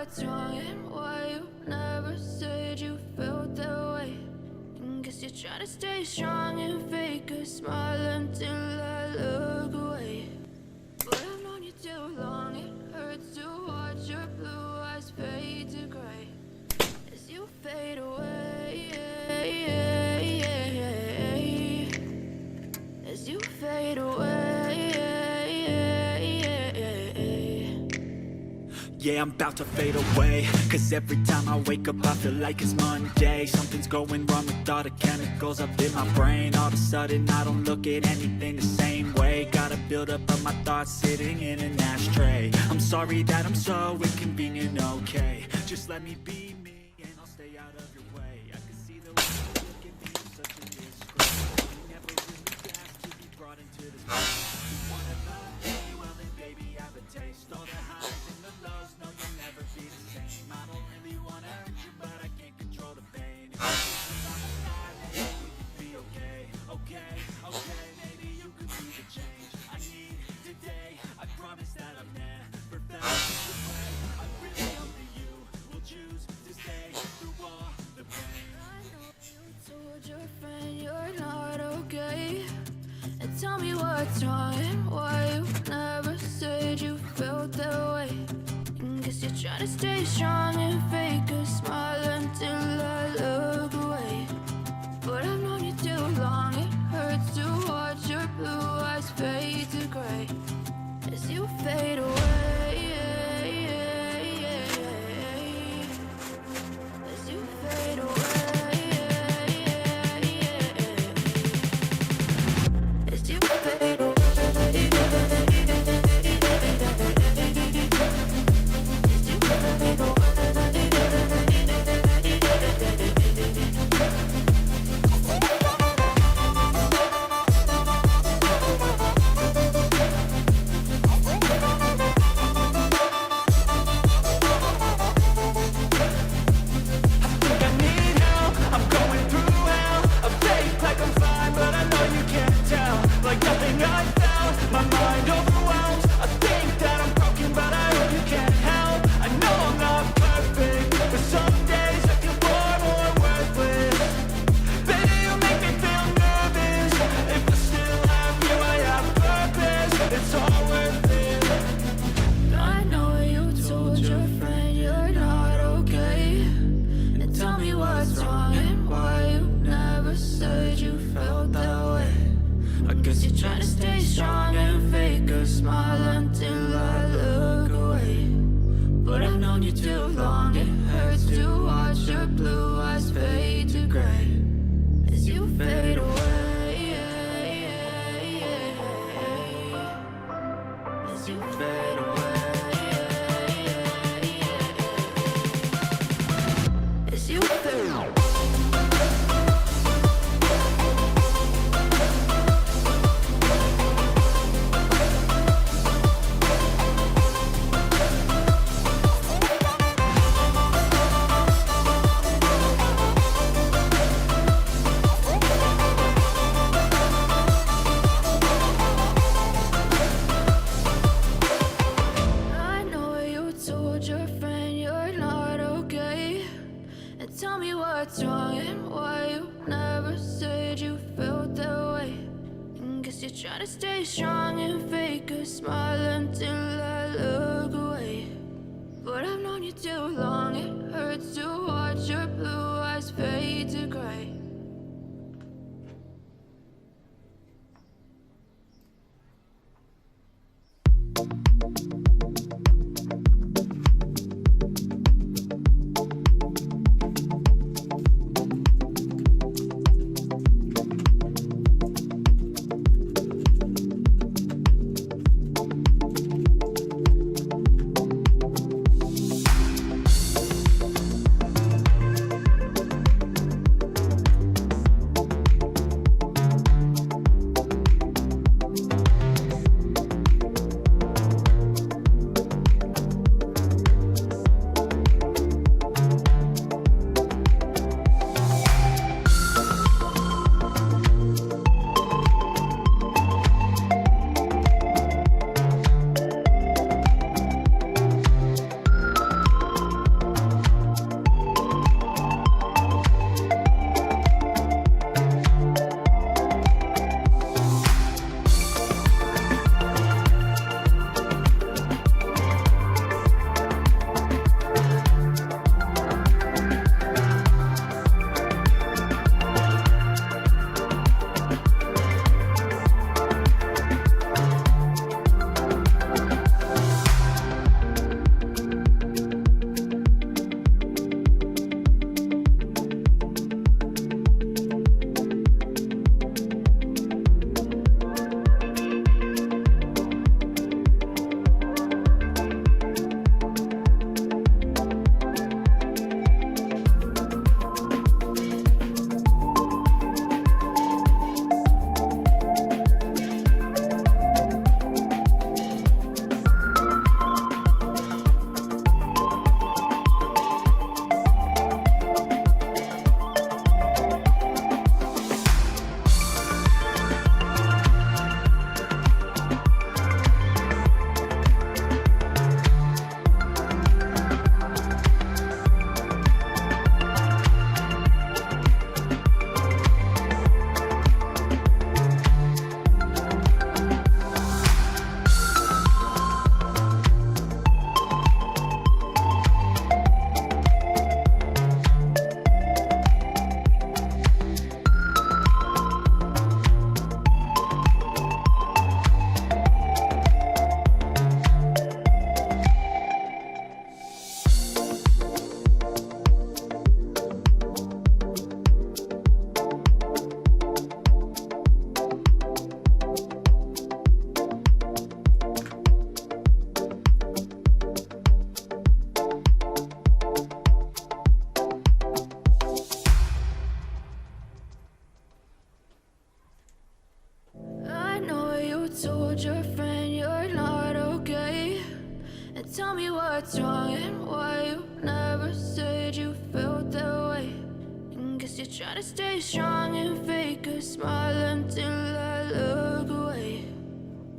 what's wrong and why you never said you felt that way. And guess you're trying to stay strong and fake a smile until I look away. But I've known you too long, it hurts to watch your blue eyes fade to gray as you fade away, as you fade away. Yeah, I'm about to fade away, cause every time I wake up I feel like it's Monday. Something's going wrong with all the chemicals up in my brain. All of a sudden I don't look at anything the same way. Got a buildup of my thoughts sitting in an ashtray. I'm sorry that I'm so inconvenient, okay. Just let me be me and I'll stay out of your way. I can see the way you look at me, you're such a disgrace. You never really asked to be brought into this place. You wanna love me, well then baby have a taste. All the highs and the lows, no you'll never be the same. I don't really wanna hurt you, but I can't control the pain. If I was on the side, maybe we could be okay. Okay, okay, maybe you could be the change I need today. I promise that I've never felt this way. I really hope that you will choose to stay through all the pain. I know you told your friend you're not okay, and tell me what's wrong and why you never said you felt that way. And guess you're trying to stay strong and fake a smile until I look away. But I've known you too long, it hurts to watch your blue eyes fade to gray as you fade away, as you fade away, as you fade away. Try to stay strong and fake a smile until I look away. But I've known you too long, it hurts to watch your blue eyes fade to gray. what's wrong and why you never said you felt that way. And guess you're trying to stay strong and fake a smile until I look away.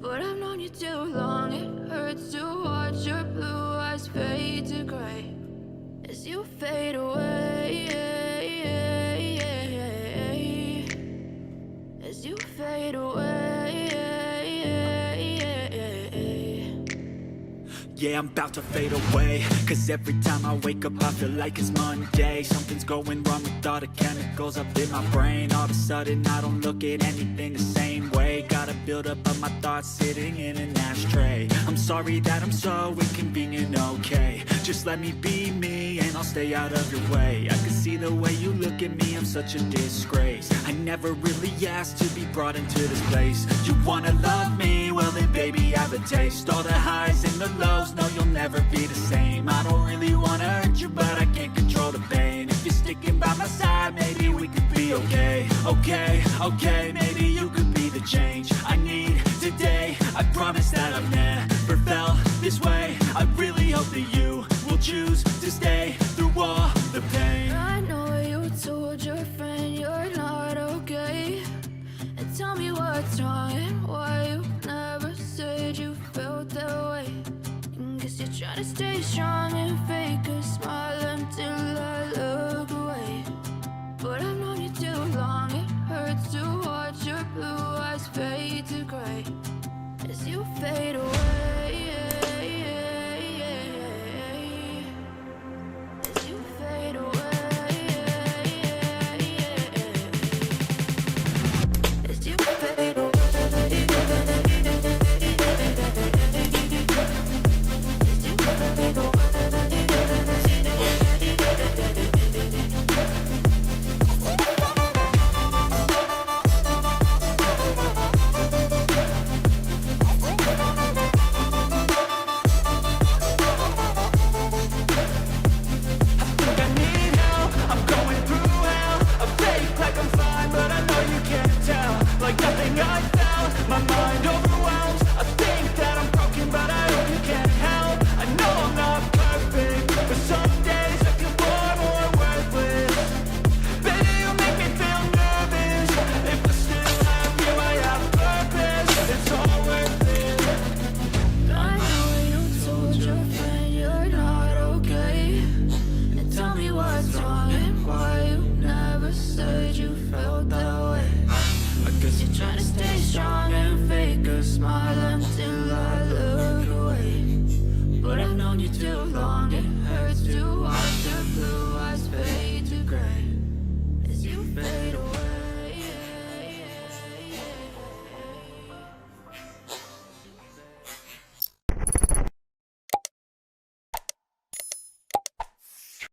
But I've known you too long, it hurts to watch your blue eyes fade to gray as you fade away, as you fade away. Yeah, I'm about to fade away, cause every time I wake up I feel like it's Monday. Something's going wrong with all the chemicals up in my brain. All of a sudden I don't look at anything the same way. Got a buildup of my thoughts sitting in an ashtray. I'm sorry that I'm so inconvenient, okay. Just let me be me and I'll stay out of your way. I can see the way you look at me, I'm such a disgrace. I never really asked to be brought into this place. You wanna love me? Well then baby I have a taste. All the highs and the lows, no you'll never be the same. I don't really wanna hurt you but I can't control the pain. If you're sticking by my side maybe we could be okay. Okay, maybe you could be the change I need today. I promise that I've never felt this way. I really hope that you will choose to stay through all the pain. I know you told your friend you're not okay, and tell me what's wrong and why you never said you felt that way. And guess you're trying to stay strong and fake a smile until I look away. But I've known you too long, it hurts to watch your blue eyes fade to gray as you fade away, as you fade away, as you fade away. Smile until I look away. But I've known you too